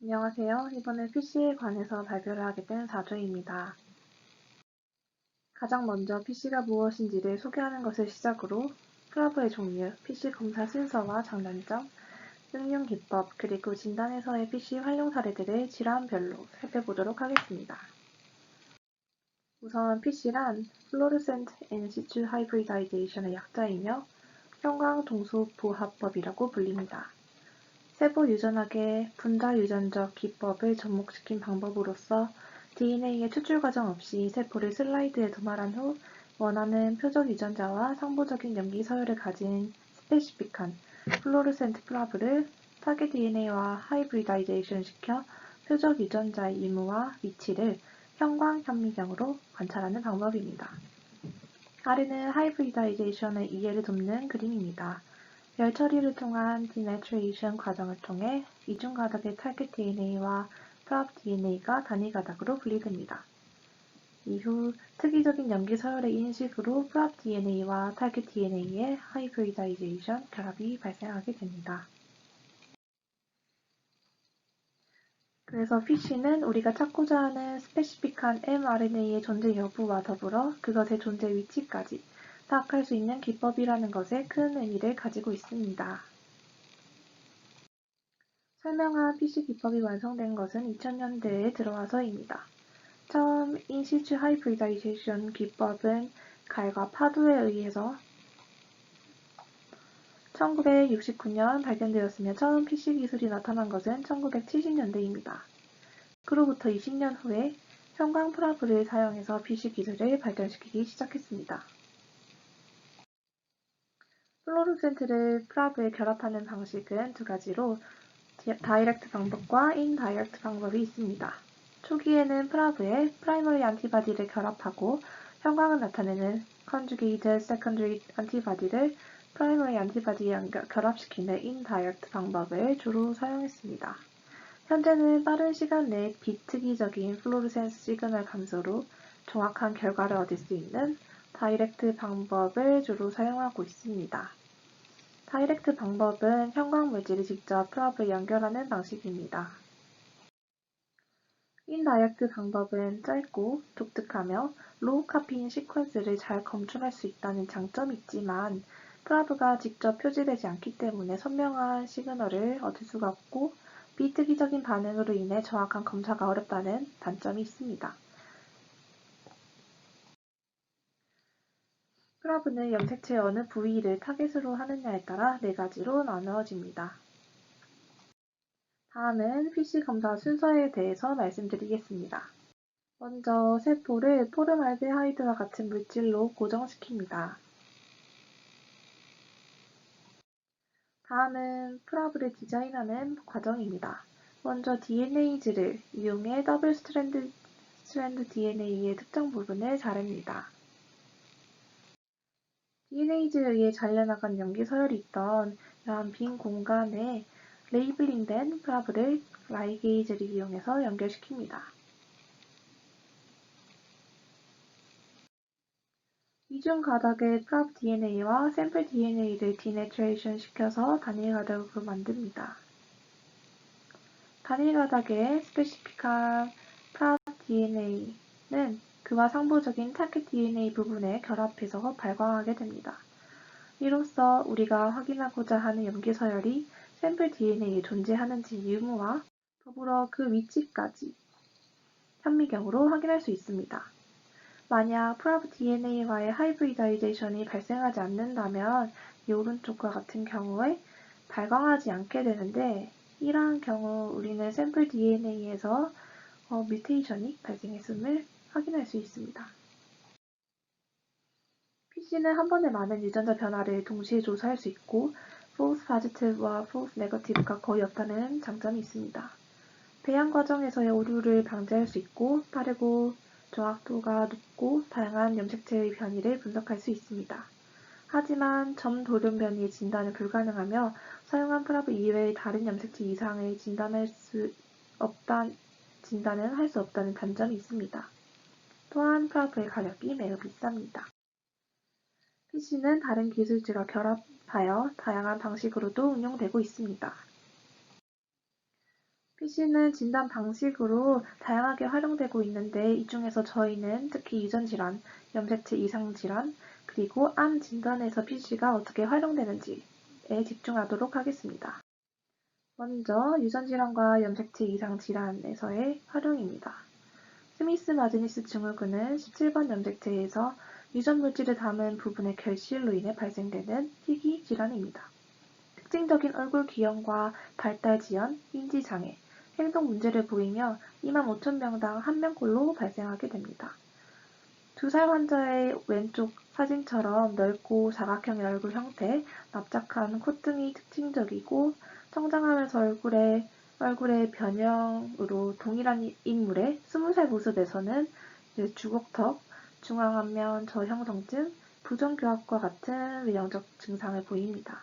안녕하세요. 이번엔 PC에 관해서 발표를 하게 된 4조입니다. 가장 먼저 PC가 무엇인지를 소개하는 것을 시작으로 프라브의 종류, PC 검사 순서와 장단점, 응용 기법, 그리고 진단에서의 PC 활용 사례들을 질환별로 살펴보도록 하겠습니다. 우선 PC란 Fluorescent In-Situ Hybridization의 약자이며 형광동소보합법이라고 불립니다. 세부 유전학의 분자 유전적 기법을 접목시킨 방법으로서 DNA의 추출 과정 없이 세포를 슬라이드에 도말한 후 원하는 표적 유전자와 상부적인 염기 서열을 가진 스페시픽한 플로르센트 프라브를 타겟 DNA와 하이브리다이제이션 시켜 표적 유전자의 유무와 위치를 형광 현미경으로 관찰하는 방법입니다. 아래는 하이브리다이제이션의 이해를 돕는 그림입니다. 열 처리를 통한 디내트레이션 과정을 통해 이중 가닥의 타겟 DNA와 프랍 DNA가 단위 가닥으로 분리됩니다. 이후 특이적인 염기 서열의 인식으로 프랍 DNA와 타겟 DNA의 하이브리다이제이션 결합이 발생하게 됩니다. 그래서 PC는 우리가 찾고자 하는 스페시픽한 mRNA의 존재 여부와 더불어 그것의 존재 위치까지 파악할 수 있는 기법이라는 것에 큰 의미를 가지고 있습니다. 설명한 PC 기법이 완성된 것은 2000년대에 들어와서입니다. 처음 인시추 하이브리다이제이션 기법은 갈과 파두에 의해서 1969년 발견되었으며 처음 PC 기술이 나타난 것은 1970년대입니다. 그로부터 20년 후에 형광 프라브를 사용해서 PC 기술을 발전시키기 시작했습니다. 플로루센트를 프라브에 결합하는 방식은 두 가지로 다이렉트 방법과 인다이렉트 방법이 있습니다. 초기에는 프라브에 프라이머리 안티바디를 결합하고 형광을 나타내는 컨주게이트 세컨더리 안티바디를 프라이머리 안티바디에 결합시키는 인다이렉트 방법을 주로 사용했습니다. 현재는 빠른 시간 내에 비특이적인 플로르센스 시그널 감소로 정확한 결과를 얻을 수 있는 다이렉트 방법을 주로 사용하고 있습니다. 다이렉트 방법은 형광 물질이 직접 프랍을 연결하는 방식입니다. 인다이렉트 방법은 짧고 독특하며 로우 카피인 시퀀스를 잘 검출할 수 있다는 장점이 있지만 프라브가 직접 표지되지 않기 때문에 선명한 시그널을 얻을 수가 없고 비특이적인 반응으로 인해 정확한 검사가 어렵다는 단점이 있습니다. 프라브는 염색체의 어느 부위를 타겟으로 하느냐에 따라 4가지로 나누어집니다. 다음은 PC 검사 순서에 대해서 말씀드리겠습니다. 먼저 세포를 포름알데하이드와 같은 물질로 고정시킵니다. 다음은 프라브를 디자인하는 과정입니다. 먼저 DNA즈를 이용해 더블 스트랜드 DNA의 특정 부분을 자릅니다. DNA즈에 의해 잘려나간 염기 서열이 있던 이러한 빈 공간에 레이블링된 프라브를 라이게이즈를 이용해서 연결시킵니다. 이중 가닥의 프랍 DNA와 샘플 DNA를 디내트레이션 시켜서 단일 가닥으로 만듭니다. 단일 가닥의 스페시픽한 프랍 DNA는 그와 상부적인 타겟 DNA 부분에 결합해서 발광하게 됩니다. 이로써 우리가 확인하고자 하는 염기 서열이 샘플 DNA에 존재하는지 유무와 더불어 그 위치까지 현미경으로 확인할 수 있습니다. 만약 프랍 DNA와의 하이브리다이제이션이 발생하지 않는다면 이 오른쪽과 같은 경우에 발광하지 않게 되는데 이러한 경우 우리는 샘플 DNA에서 뮤테이션이 발생했음을 확인할 수 있습니다. PC는 한 번에 많은 유전자 변화를 동시에 조사할 수 있고 false positive와 false negative가 거의 없다는 장점이 있습니다. 배양 과정에서의 오류를 방지할 수 있고 빠르고 정확도가 높고 다양한 염색체의 변이를 분석할 수 있습니다. 하지만 점 돌연 변이의 진단은 불가능하며 사용한 프라브 이외의 다른 염색체 이상을 진단은 할 수 없다는 단점이 있습니다. 또한 프라브의 가격이 매우 비쌉니다. PC는 다른 기술들과 결합하여 다양한 방식으로도 응용되고 있습니다. PC는 진단 방식으로 다양하게 활용되고 있는데 이 중에서 저희는 특히 유전질환, 염색체 이상 질환, 그리고 암 진단에서 PC가 어떻게 활용되는지에 집중하도록 하겠습니다. 먼저 유전질환과 염색체 이상 질환에서의 활용입니다. 스미스 마지니스 증후군은 17번 염색체에서 유전 물질을 담은 부분의 결실로 인해 발생되는 희귀 질환입니다. 특징적인 얼굴 기형과 발달 지연, 인지 장애, 행동 문제를 보이며 2만 5천 명당 1명꼴로 발생하게 됩니다. 2살 환자의 왼쪽 사진처럼 넓고 사각형의 얼굴 형태, 납작한 콧등이 특징적이고 성장하면서 얼굴의 변형으로 동일한 인물의 20살 모습에서는 주걱턱, 중앙안면 저형성증, 부정교합과 같은 외형적 증상을 보입니다.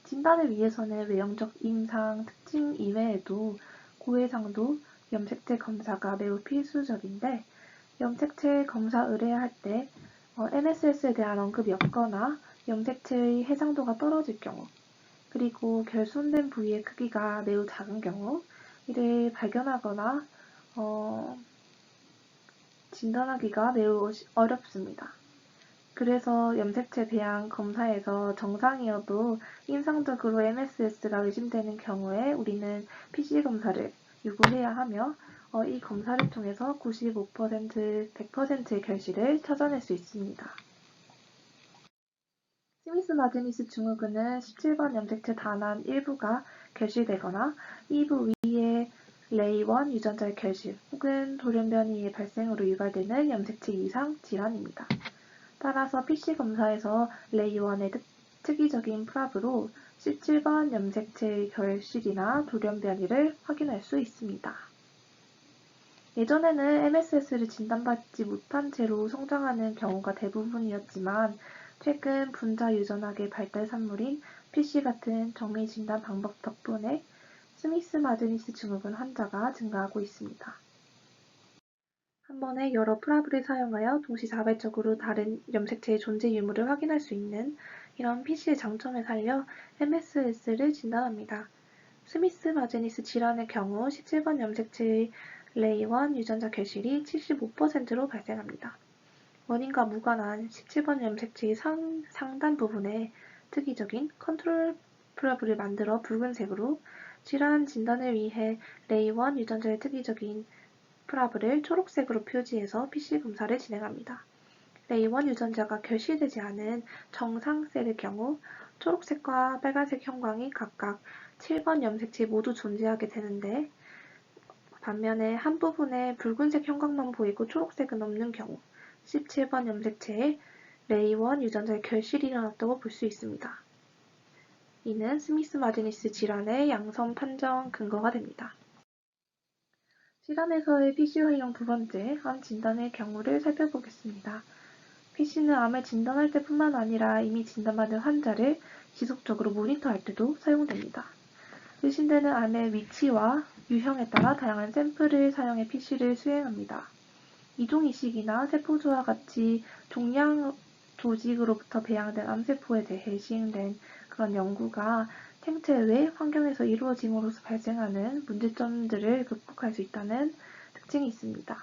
진단을 위해서는 외형적 임상 특징 이외에도 고해상도, 염색체 검사가 매우 필수적인데 염색체 검사 의뢰할 때 MSS에 대한 언급이 없거나 염색체의 해상도가 떨어질 경우 그리고 결손된 부위의 크기가 매우 작은 경우 이를 발견하거나 진단하기가 매우 어렵습니다. 그래서 염색체 배양 검사에서 정상이어도 임상적으로 MSS가 의심되는 경우에 우리는 PC 검사를 요구해야 하며 이 검사를 통해서 95%, 100%의 결실을 찾아낼 수 있습니다. 스미스 마지니스 증후군은 17번 염색체 단한 일부가 결실되거나 2부 위의 레이1 유전자의 결실 혹은 돌연변이의 발생으로 유발되는 염색체 이상 질환입니다. 따라서 PC 검사에서 레이1의 특이적인 프랍으로 17번 염색체의 결실이나 돌연변이를 확인할 수 있습니다. 예전에는 MSS를 진단받지 못한 채로 성장하는 경우가 대부분이었지만 최근 분자 유전학의 발달 산물인 PC 같은 정밀 진단 방법 덕분에 스미스 마지니스 증후군 환자가 증가하고 있습니다. 한 번에 여러 프랍을 사용하여 동시다발적으로 다른 염색체의 존재 유무를 확인할 수 있는 이런 PC의 장점을 살려 MSS를 진단합니다. 스미스 마지니스 질환의 경우 17번 염색체의 레이1 유전자 결실이 75%로 발생합니다. 원인과 무관한 17번 염색체의 상단 부분에 특이적인 컨트롤 프랍을 만들어 붉은색으로 질환 진단을 위해 레이1 유전자의 특이적인 프랍을 초록색으로 표지해서 PC 검사를 진행합니다. 레이1 유전자가 결실되지 않은 정상 셀의 경우 초록색과 빨간색 형광이 각각 7번 염색체 모두 존재하게 되는데 반면에 한 부분에 붉은색 형광만 보이고 초록색은 없는 경우 17번 염색체에 레이1 유전자의 결실이 일어났다고 볼 수 있습니다. 이는 스미스 마지니스 질환의 양성 판정 근거가 됩니다. 질환에서의 PC 활용 두 번째, 암 진단의 경우를 살펴보겠습니다. PC는 암을 진단할 때뿐만 아니라 이미 진단받은 환자를 지속적으로 모니터할 때도 사용됩니다. 의심되는 암의 위치와 유형에 따라 다양한 샘플을 사용해 PC를 수행합니다. 이동이식이나 세포조와 같이 종양 조직으로부터 배양된 암세포에 대해 시행된 그런 연구가 생체 외 환경에서 이루어짐으로써 발생하는 문제점들을 극복할 수 있다는 특징이 있습니다.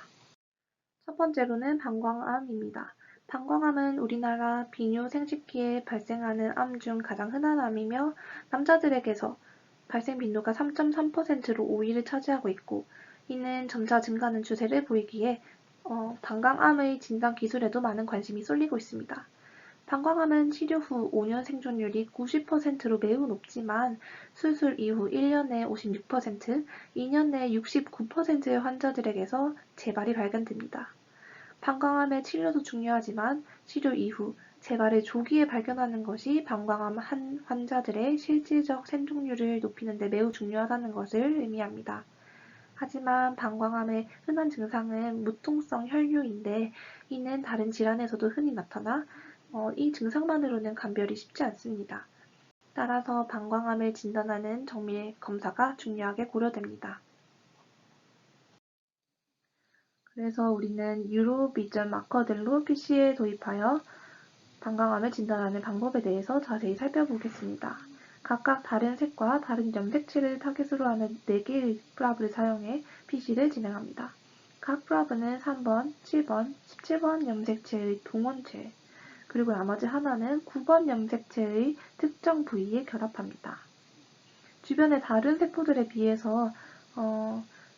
첫 번째로는 방광암입니다. 방광암은 우리나라 비뇨 생殖기에 발생하는 암 중 가장 흔한 암이며 남자들에게서 발생 빈도가 3.3%로 5위를 차지하고 있고 이는 점차 증가하는 추세를 보이기에 방광암의 진단 기술에도 많은 관심이 쏠리고 있습니다. 방광암은 치료 후 5년 생존율이 90%로 매우 높지만 수술 이후 1년 내 56%, 2년 내 69%의 환자들에게서 재발이 발견됩니다. 방광암의 치료도 중요하지만 치료 이후 재발을 조기에 발견하는 것이 방광암 환자들의 실질적 생존율을 높이는 데 매우 중요하다는 것을 의미합니다. 하지만 방광암의 흔한 증상은 무통성 혈뇨인데 이는 다른 질환에서도 흔히 나타나 이 증상만으로는 감별이 쉽지 않습니다. 따라서 방광암을 진단하는 정밀 검사가 중요하게 고려됩니다. 그래서 우리는 유로비전 마커들로 PC에 도입하여 방광암을 진단하는 방법에 대해서 자세히 살펴보겠습니다. 각각 다른 색과 다른 염색체를 타겟으로 하는 4개의 프라브를 사용해 PC를 진행합니다. 각 프라브는 3번, 7번, 17번 염색체의 동원체, 그리고 나머지 하나는 9번 염색체의 특정 부위에 결합합니다. 주변의 다른 세포들에 비해서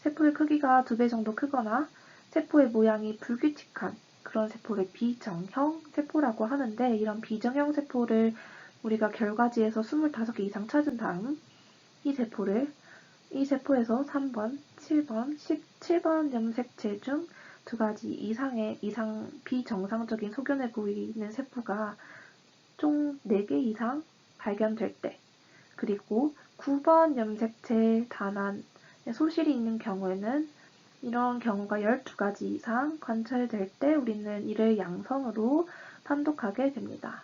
세포의 크기가 2배 정도 크거나 세포의 모양이 불규칙한 그런 세포를 비정형 세포라고 하는데, 이런 비정형 세포를 우리가 결과지에서 25개 이상 찾은 다음 이 세포에서 3번, 7번, 17번 염색체 중 2가지 이상 비정상적인 소견을 보이는 세포가 총 4개 이상 발견될 때, 그리고 9번 염색체 단안에 소실이 있는 경우에는 이런 경우가 12가지 이상 관찰될 때 우리는 이를 양성으로 판독하게 됩니다.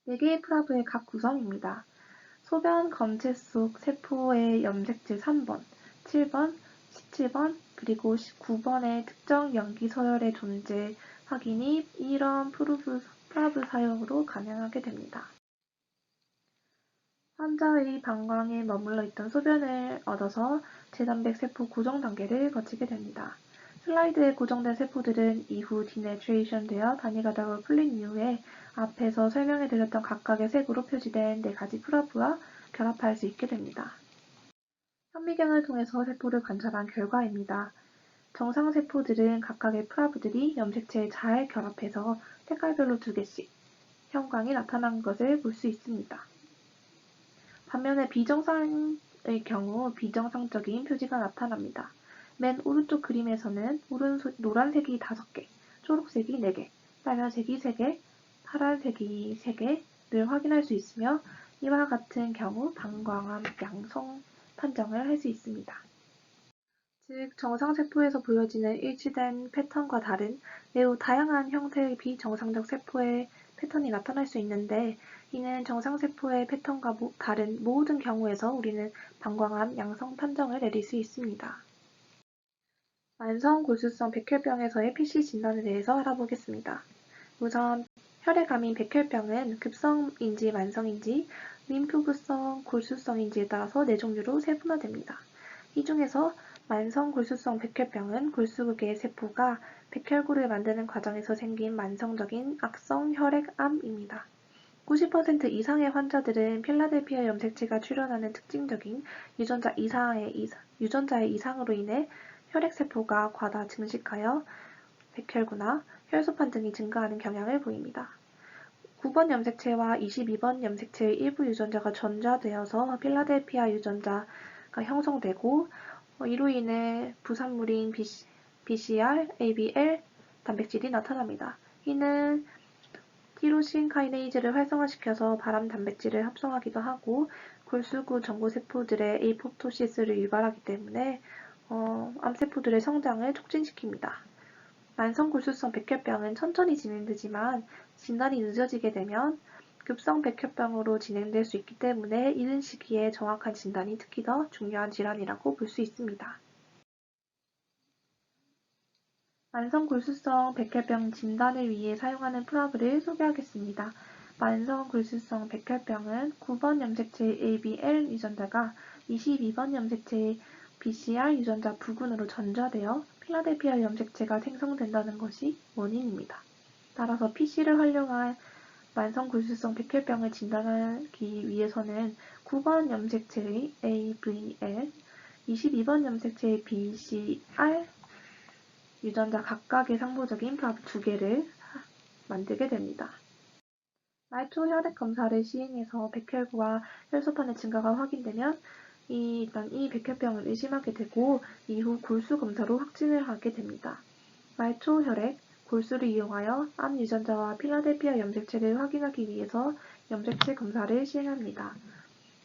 4개의 프라브의 각 구성입니다. 소변 검체 속 세포의 염색체 3번, 7번, 17번, 그리고 19번의 특정 염기 서열의 존재 확인이 이런 프라브 사용으로 가능하게 됩니다. 환자의 방광에 머물러 있던 소변을 얻어서 제단백 세포 고정 단계를 거치게 됩니다. 슬라이드에 고정된 세포들은 이후 디내트레이션 되어 단위가닥으로 풀린 이후에 앞에서 설명해드렸던 각각의 색으로 표시된 4가지 프라브와 결합할 수 있게 됩니다. 현미경을 통해서 세포를 관찰한 결과입니다. 정상 세포들은 각각의 프라브들이 염색체에 잘 결합해서 색깔별로 2개씩 형광이 나타난 것을 볼 수 있습니다. 반면에 비정상의 경우 비정상적인 표지가 나타납니다. 맨 오른쪽 그림에서는 노란색이 5개, 초록색이 4개, 빨간색이 3개, 파란색이 3개를 확인할 수 있으며, 이와 같은 경우 방광암 양성 판정을 할 수 있습니다. 즉, 정상세포에서 보여지는 일치된 패턴과 다른 매우 다양한 형태의 비정상적 세포의 패턴이 나타날 수 있는데, 이는 정상세포의 패턴과 다른 모든 경우에서 우리는 방광암 양성 판정을 내릴 수 있습니다. 만성 골수성 백혈병에서의 PC 진단에 대해서 알아보겠습니다. 우선 혈액암인 백혈병은 급성인지 만성인지, 림프구성 골수성인지에 따라서 4종류로 세분화됩니다. 이 중에서 만성 골수성 백혈병은 골수극의 세포가 백혈구를 만드는 과정에서 생긴 만성적인 악성 혈액암입니다. 90% 이상의 환자들은 필라델피아 염색체가 출현하는 특징적인 유전자의 이상으로 인해 혈액세포가 과다 증식하여 백혈구나 혈소판 등이 증가하는 경향을 보입니다. 9번 염색체와 22번 염색체의 일부 유전자가 전자되어서 필라델피아 유전자가 형성되고, 이로 인해 부산물인 BCR, ABL 단백질이 나타납니다. 이는 티로신 카이네이즈를 활성화시켜서 발암 단백질을 합성하기도 하고 골수구 전고세포들의 에이포토시스를 유발하기 때문에 암세포들의 성장을 촉진시킵니다. 만성 골수성 백혈병은 천천히 진행되지만 진단이 늦어지게 되면 급성 백혈병으로 진행될 수 있기 때문에 이른 시기에 정확한 진단이 특히 더 중요한 질환이라고 볼 수 있습니다. 만성 골수성 백혈병 진단을 위해 사용하는 프라브를 소개하겠습니다. 만성 골수성 백혈병은 9번 염색체의 ABL 유전자가 22번 염색체의 BCR 유전자 부군으로 전자되어 필라델피아 염색체가 생성된다는 것이 원인입니다. 따라서 PC를 활용한 만성 골수성 백혈병을 진단하기 위해서는 9번 염색체의 ABL, 22번 염색체의 BCR 유전자 각각의 상부적인 프라브 2개를 만들게 됩니다. 말초 혈액 검사를 시행해서 백혈구와 혈소판의 증가가 확인되면 일단 이 백혈병을 의심하게 되고 이후 골수 검사로 확진을 하게 됩니다. 말초 혈액, 골수를 이용하여 암 유전자와 필라델피아 염색체를 확인하기 위해서 염색체 검사를 시행합니다.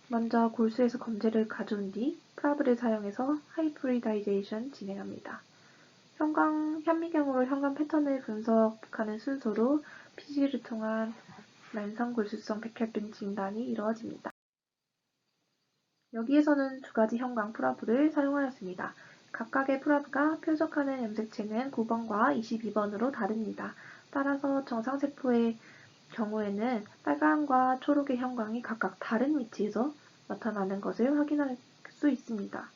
먼저 골수에서 검제를 가져온 뒤 프라브를 사용해서 하이브리다이제이션 진행합니다. 현미경으로 현관 패턴을 분석하는 순서로 PC를 통한 만성 골수성 백혈병 진단이 이루어집니다. 여기에서는 2가지 형광 프라브를 사용하였습니다. 각각의 프라브가 표적하는 염색체는 9번과 22번으로 다릅니다. 따라서 정상세포의 경우에는 빨간과 초록의 형광이 각각 다른 위치에서 나타나는 것을 확인할 수 있습니다.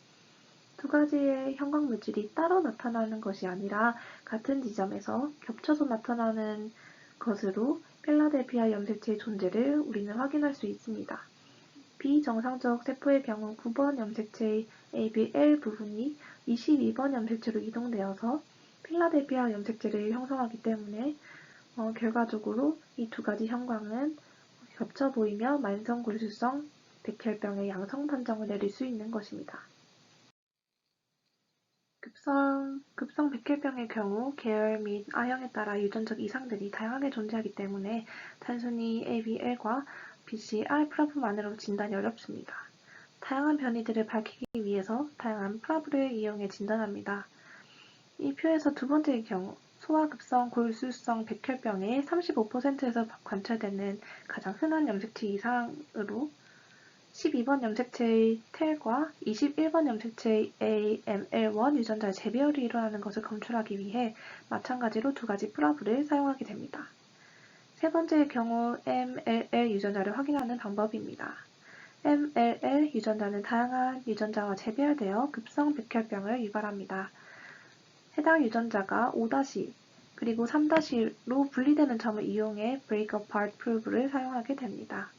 두 가지의 형광 물질이 따로 나타나는 것이 아니라 같은 지점에서 겹쳐서 나타나는 것으로 필라델피아 염색체의 존재를 우리는 확인할 수 있습니다. 비정상적 세포의 경우 9번 염색체의 ABL 부분이 22번 염색체로 이동되어서 필라델피아 염색체를 형성하기 때문에 결과적으로 이 두 가지 형광은 겹쳐 보이며 만성골수성 백혈병의 양성 판정을 내릴 수 있는 것입니다. 급성 백혈병의 경우 계열 및 아형에 따라 유전적 이상들이 다양하게 존재하기 때문에 단순히 ABL과 BCR 프라브만으로 진단이 어렵습니다. 다양한 변이들을 밝히기 위해서 다양한 프라브를 이용해 진단합니다. 이 표에서 두 번째의 경우 소아급성 골수성 백혈병의 35%에서 관찰되는 가장 흔한 염색체 이상으로 12번 염색체의 텔과 21번 염색체의 AML1 유전자의 재배열이 일어나는 것을 검출하기 위해 마찬가지로 두 가지 프라브를 사용하게 됩니다. 세 번째의 경우 MLL 유전자를 확인하는 방법입니다. MLL 유전자는 다양한 유전자와 재배열되어 급성 백혈병을 유발합니다. 해당 유전자가 5- 그리고 3-로 분리되는 점을 이용해 break apart probe를 사용하게 됩니다.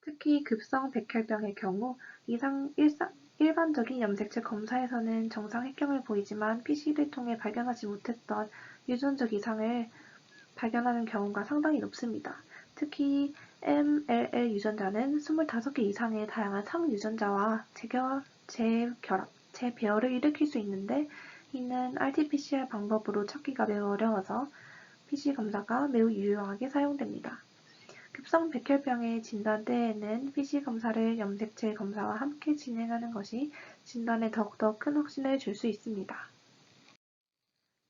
특히 급성 백혈병의 경우 일반적인 염색체 검사에서는 정상 핵경을 보이지만 PC를 통해 발견하지 못했던 유전적 이상을 발견하는 경우가 상당히 높습니다. 특히 MLL 유전자는 25개 이상의 다양한 상유전자와 재배열을 일으킬 수 있는데 이는 RT-PCR 방법으로 찾기가 매우 어려워서 PC 검사가 매우 유용하게 사용됩니다. 급성 백혈병의 진단 때에는 PC 검사를 염색체 검사와 함께 진행하는 것이 진단에 더욱더 큰 확신을 줄 수 있습니다.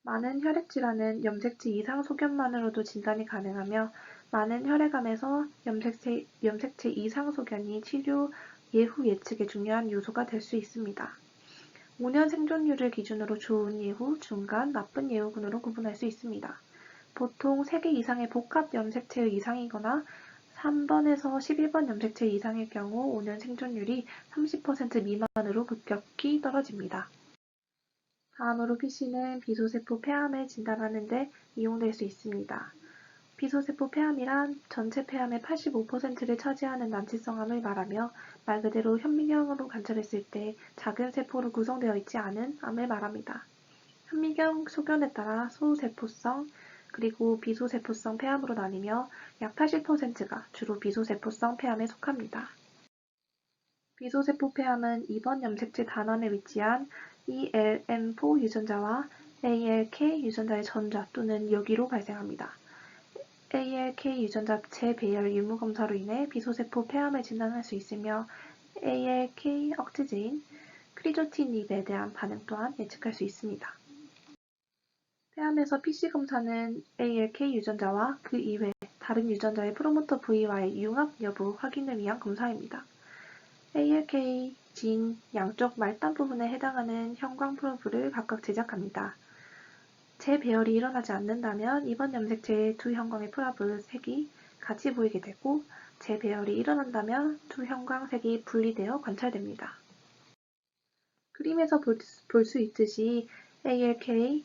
많은 혈액질환은 염색체 이상 소견만으로도 진단이 가능하며 많은 혈액암에서 염색체 이상 소견이 치료 예후 예측의 중요한 요소가 될 수 있습니다. 5년 생존율을 기준으로 좋은 예후, 중간, 나쁜 예후군으로 구분할 수 있습니다. 보통 3개 이상의 복합 염색체의 이상이거나 3번에서 11번 염색체 이상일 경우 5년 생존율이 30% 미만으로 급격히 떨어집니다. 다음으로 PC는 비소세포 폐암을 진단하는 데 이용될 수 있습니다. 비소세포 폐암이란 전체 폐암의 85%를 차지하는 난치성암을 말하며 말 그대로 현미경으로 관찰했을 때 작은 세포로 구성되어 있지 않은 암을 말합니다. 현미경 소견에 따라 소세포성 그리고 비소세포성 폐암으로 나뉘며 약 80%가 주로 비소세포성 폐암에 속합니다. 비소세포 폐암은 2번 염색체 단원에 위치한 ELM4 유전자와 ALK 유전자의 전자 또는 역이로 발생합니다. ALK 유전자 재배열 유무 검사로 인해 비소세포 폐암을 진단할 수 있으며 ALK 억제제인 크리조티닙에 대한 반응 또한 예측할 수 있습니다. 폐암에서 PC 검사는 ALK 유전자와 그 이외 다른 유전자의 프로모터 부위와의 융합 여부 확인을 위한 검사입니다. ALK 진 양쪽 말단 부분에 해당하는 형광 프로브를 각각 제작합니다. 재배열이 일어나지 않는다면 이번 염색체의 두 형광의 프로브 색이 같이 보이게 되고 재배열이 일어난다면 두 형광 색이 분리되어 관찰됩니다. 그림에서 볼 수 있듯이 ALK,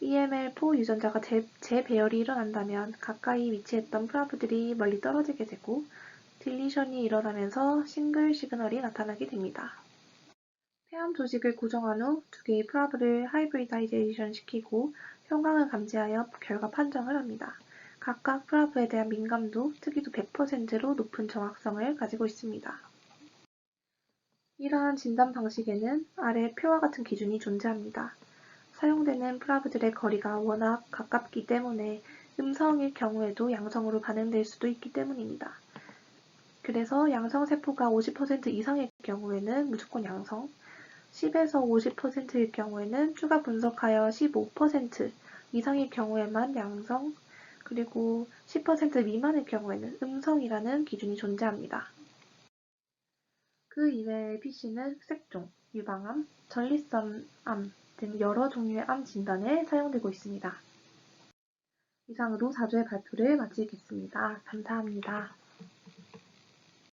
EML4 유전자가 재배열이 일어난다면 가까이 위치했던 프로브들이 멀리 떨어지게 되고 딜리션이 일어나면서 싱글 시그널이 나타나게 됩니다. 폐암 조직을 고정한 후 두 개의 프로브를 하이브리다이제이션 시키고 형광을 감지하여 결과 판정을 합니다. 각각 프로브에 대한 민감도, 특이도 100%로 높은 정확성을 가지고 있습니다. 이러한 진단 방식에는 아래 표와 같은 기준이 존재합니다. 사용되는 프로브들의 거리가 워낙 가깝기 때문에 음성일 경우에도 양성으로 반응될 수도 있기 때문입니다. 그래서 양성세포가 50% 이상일 경우에는 무조건 양성, 10에서 50%일 경우에는 추가 분석하여 15% 이상일 경우에만 양성, 그리고 10% 미만일 경우에는 음성이라는 기준이 존재합니다. 그 이외에 PC는 색종, 유방암, 전립선암 등 여러 종류의 암 진단에 사용되고 있습니다. 이상으로 4주의 발표를 마치겠습니다. 감사합니다.